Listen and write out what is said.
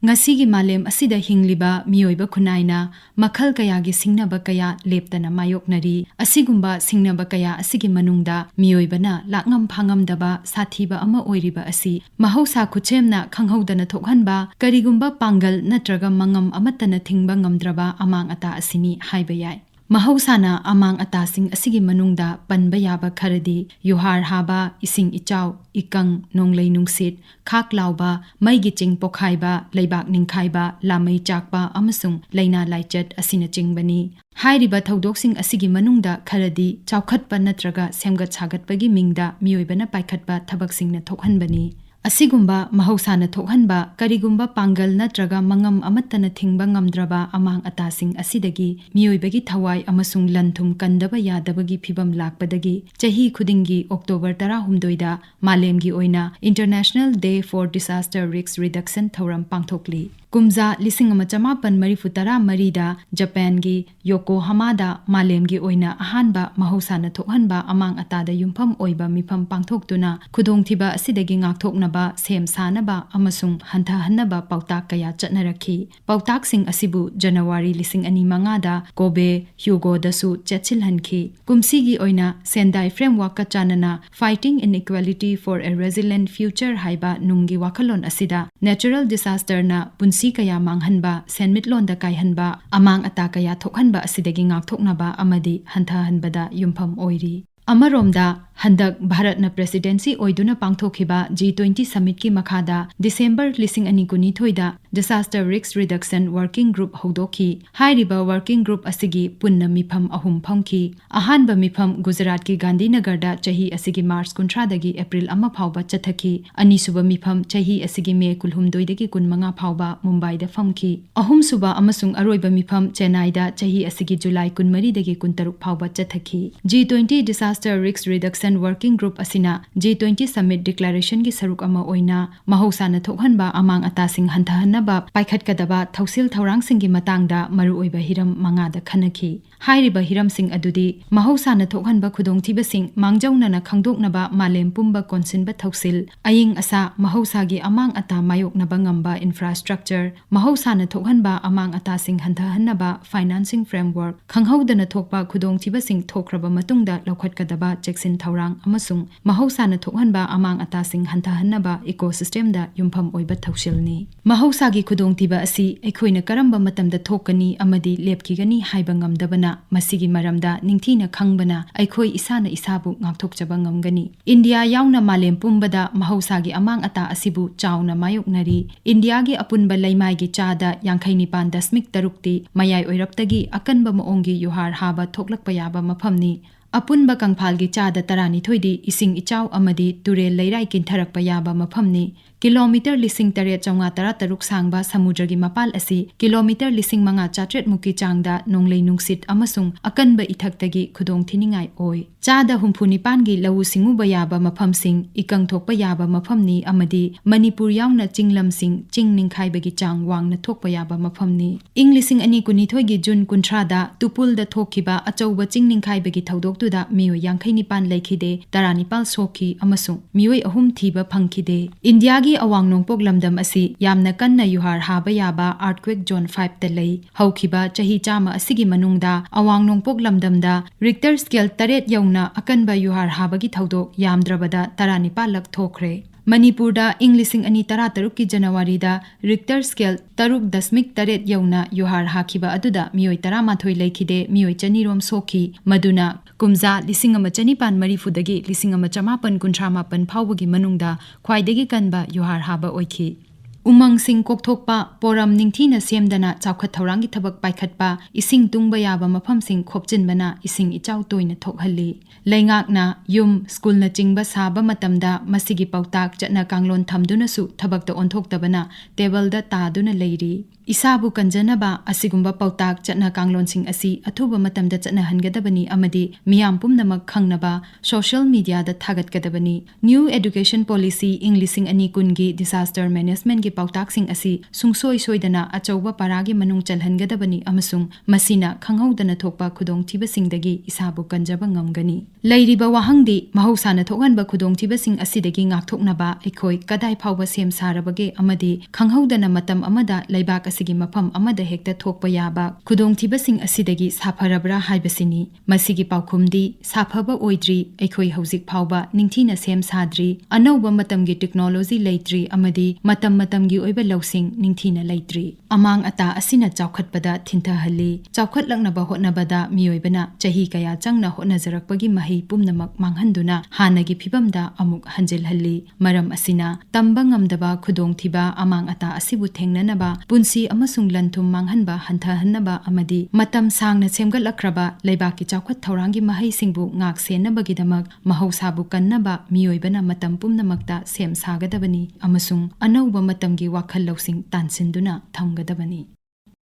Ngasigi malem asida hingliba miyoiba khunaina makhal kayagi singnaba kaya leptana mayoknari asigumba singnaba kaya asigi manungda miyoibana lakngam phangamdaba sathiba ama oiriba asi mahausa khuchemna khanghaudana thokhanba karigumba pangal natraga mangam amatana thingba ngamdraba amang ata asini haiba yai Mahausana amang atasing asigi manungda panba yaba kharadi yuhar haba ising ichaw ikang nonglei nungsit khak lauba maigi ching pokhaiba leibak ningkhaiba lamai chakpa amasung laina laichat asina chingbani hairiba thodok asigi manungda kharadi chawkhatpa natraga semgat sagatpagi mingda miyoibana paikhatpa thabak singna thokhanbani Asigumba mahausana thokhanba karigumba pangal natraga mangam amattana thingba ngamdraba amang atasing asidagi miyoibagi thawai amasung lanthum kandaba yadabagi phibam lakpadagi chahi khudingi October 13 da malemgi oina International Day for Disaster Risk Reduction thoram pangthokli Kumza lising chamapan marifutara marida Japan gi Yokohama da malemgi oina ahanba mahausana thokhanba amang atada yumpham oiba mifam pangthoktuna khudongthiba asidagi ngakthoknaba sem sanaba amasung hanthahanaba pautak kaya chatnarakhi pautak sing asibu January lising ani mangada Kobe Hyogo dasu chatchilhanki kumsigi oina Sendai framework ka chanana Fighting Inequality for a Resilient Future haiba nungi wakalon asida natural disaster na punsi kaya manghanba senmitlon da kaihanba amang ata kaya thokhanba asidagi ngakthoknaba amadi hanthahanbada yumpham oiri Amaromda Handak Bharatna Presidency oiduna pangthokhiba G20 Summit ki makhada December 2022 da Disaster Risk Reduction Working Group hodokhi hairiba working group asigi punna mifam ahum phamki ahanba mifam Gujarat ki Gandhinagar da chahi asigi March 13 dagi April ama phawba chathaki anisuba mifam chahi asigi May 12 dagi 15 phawba Mumbai da famki ahum suba amasung aroiba mifam Chennai da chahi asigi July 13 dagi 13 phawba chathaki G20 Disaster Risk Reduction Working Group asina G20 Summit Declaration gi saruk ama oina mahausana thokhanba amang atasing hanthahanaba paikhatkadaba thausil thaurang singi matangda maru oiba hiram mangada khanaki hairiba hiram sing adudi mahausana thokhanba khudongthiba sing mangjaunana khangdoknaba malem pumba konsinba thausil aying asa mahausagi amang ata mayoknaba ngamba infrastructure mahausana thokhanba amang atasing hanthahanaba financing framework khanghaudana thokpa khudongthiba sing thokraba matungda lokhatkadaba cheksin thaurang amasung mahausana thokhanba amang atasing hanthahanaba ecosystem da yumpham oiba thausilni mahausagi khudongthiba asi ekhoina karamba matamda thokani amadi lepkigani haiba ngamdabana masigi maramda ningthina khangbana aikhoi isana isabu ngakthokchaba ngamgani India yauna malem pumbada mahausagi amang ata asibu chauna mayoknari India gi apunba laimai gi chada 59.3 mayai oiraptagi akanba maongi yuhar haba thoklakpa yaba maphamni Apunba kangphalgi chada 12 ising ichaw amadi turel leirai kintharakpa yaba maphamni kilometer 8,933 sangba samudragi mapal asi kilometer 5,400 muki changda nonglei nungsit amasung akanba ithaktagi khudong thiningai oi chada 65 gi lawu singuba yaba maphamsing ikang thokpa yaba maphamni amadi Manipur yauna chinglamsing chingningkhaibagi chang wangna thokpa yaba maphamni English ani kunithoi gi June 13 da tupul da thokhiba achauba chingningkhaibagi thodok da miyo 59 laikhide 19 sokhi amasung miyoi ahum thiba phangkhide India gi awang nongpok lamdam asi yamna kanna yuhar haba yaba earthquake zone 5 te lei haukhiba chahi chama asigi manungda awang nongpok lamdamda Richter scale 8 yauna akanba yuhar habagi thodok yamdrabada 19 lak thokre Manipurda English ani 13 ki January da Richter scale 3.8 yauna yuhar hakhiba aduda miyoi 13 laikhide miyoi chanirom sokhi maduna kumza 1994 dagi 1958 phawbagi manungda khwaidagi kanba yuhar haba oikhi Umang sing kokthokpa poram ningthina semdana chawkhat thaurangi thabak paikhatpa ising tungba yaba mafam sing khopchinbana ising ichaw toina thokhalli leingakna yum school na chingba saba matamda masigi pautak chatna kanglon thamduna su thabakta onthoktabana table da taduna leiri isabu kanjanaba asigumba pautak chatna kanglon sing asi athuba matamda chatna hangadabani amadi miyam pumnamak khangnaba social media da thagatgadabani new education policy English ani kungi disaster management gi ꯄꯥꯎꯇꯥꯛꯁꯤꯡ ꯑꯁꯤ ꯁꯨꯡꯁꯣꯏ ꯁꯣꯏꯗꯅ ꯑꯆꯧꯕ ꯄꯥꯔꯥꯒꯤ ꯃꯅꯨꯡ ꯆꯜꯍꯟꯒꯗꯕꯅꯤ ꯑꯃꯁꯨꯡ ꯃꯁꯤꯅ ꯈꯪꯍꯧꯗꯅ ꯊꯣꯛꯄ ꯈꯨꯗꯣꯡꯊꯤꯕꯁꯤꯡꯗꯒꯤ ꯏꯁꯥꯕꯨ ꯀꯟꯖꯕ ꯉꯝꯒꯅꯤ꯫ ꯂꯩꯔꯤꯕ ꯋꯥꯍꯪꯗꯤ ꯃꯍꯧꯁꯥꯅ ꯊꯣꯛꯍꯟꯕ ꯈꯨꯗꯣꯡꯊꯤꯕꯁꯤꯡ ꯑꯁꯤꯗꯒꯤ ꯉꯥꯛꯊꯣꯛꯅꯕ ꯑꯩꯈꯣꯏ ꯀꯗꯥꯏ ꯐꯥꯎꯕ ꯁꯦꯝ ꯁꯥꯔꯕꯒꯦ ꯑꯃꯗꯤ ꯈꯪꯍꯧꯗꯅ ꯃꯇꯝ ꯑꯃꯗ ꯂꯩꯕꯥꯛ ꯑꯁꯤꯒꯤ ꯃꯐꯝ ꯑꯃꯗ ꯍꯦꯛꯇ ꯊꯣꯛꯄ ꯌꯥꯕ ꯈꯨꯗꯣꯡꯊꯤꯕꯁꯤꯡ ꯑꯁꯤꯗꯒꯤ ꯁꯥꯐꯔꯕ꯭ꯔꯥ ꯍꯥꯏꯕꯁꯤꯅꯤ꯫ ꯃꯁꯤꯒꯤ ꯄꯥꯎꯈꯨꯝꯗꯤ ꯁꯥꯐꯕ ꯑꯣꯏꯗ꯭ꯔꯤ, ꯑꯩꯈꯣꯏ ꯍꯧꯖꯤꯛ ꯐꯥꯎꯕ ꯅꯤꯡꯊꯤꯅ ꯁꯦꯝ ꯁꯥꯗ꯭ꯔꯤ, ꯑꯅꯧꯕ ꯃꯇꯝꯒꯤ ꯇꯦꯛꯅꯣꯂꯣꯖꯤ ꯂꯩꯇ꯭ꯔꯤ ꯑꯃꯗꯤ ꯃꯇꯝꯒꯤ ꯑꯣꯏꯕ ꯂꯧꯁꯤꯡ ꯅꯤꯡꯊꯤꯅ ꯂꯩꯇ꯭ꯔꯤ꯫ ꯑꯃꯥꯡ ꯑꯇꯥ ꯑꯁꯤꯅ ꯆꯥꯎꯈꯠꯄꯗ ꯊꯤꯟꯊꯍꯜꯂꯤ꯫ ꯆꯥꯎꯈꯠꯂꯛꯅꯕ ꯍꯣꯠꯅꯕꯗ ꯃꯤꯑꯣꯏꯕꯅ ꯆꯍꯤ ꯀꯌꯥ ꯆꯪꯅ ꯍꯣꯠꯅꯖꯔꯛꯄꯒꯤ ꯃꯍꯩ ꯄꯨꯝꯅꯃꯛ ꯃꯥꯡꯍꯟꯗꯨꯅ ꯍꯥꯟꯅꯒꯤ ꯐꯤꯕꯝꯗ ꯑꯃꯨꯛ ꯍꯟꯖꯤꯜꯍꯜꯂꯤ꯫ ꯃꯔꯝ ꯑꯁꯤꯅ ꯇꯝꯕ ꯉꯝꯗꯕ ꯈꯨꯗꯣꯡꯊꯤꯕ ꯑꯃꯥꯡ ꯑꯇꯥ ꯑꯁꯤꯕꯨ ꯊꯦꯡꯅꯅꯕ, ꯄꯨꯟꯁꯤ ꯑꯃꯁꯨꯡ ꯂꯟ ꯊꯨꯝ ꯃꯥꯡꯍꯟꯕ ꯍꯟꯊꯍꯟꯅꯕ ꯑꯃꯗꯤ ꯃꯇꯝ ꯁꯥꯡꯅ ꯁꯦꯝꯒꯠꯂꯛꯈ꯭ꯔꯕ ꯂꯩꯕꯥꯛꯀꯤ ꯆꯥꯎꯈꯠ ꯊꯧꯔꯥꯡꯒꯤ ꯃꯍꯩꯁꯤꯡꯕꯨ ꯉꯥꯛ ꯁꯦꯟꯅꯕꯒꯤꯗꯃꯛ ꯃꯍꯧꯁꯥꯕꯨ ꯀꯟꯅꯕ ꯃꯤꯑꯣꯏꯕꯅ ꯃꯇꯝ ꯄꯨꯝꯅꯃꯛꯇ ꯁꯦꯝ ꯁꯥꯒꯗꯕꯅꯤ ꯑꯃꯁꯨꯡ ꯑꯅꯧꯕ ꯃꯇꯝꯒꯤ ꯋꯥꯈꯜ ꯂꯧꯁꯤꯡ ꯇꯥꯟꯁꯤꯟꯗꯨꯅ ꯊꯝꯒꯗꯕꯅꯤ꯫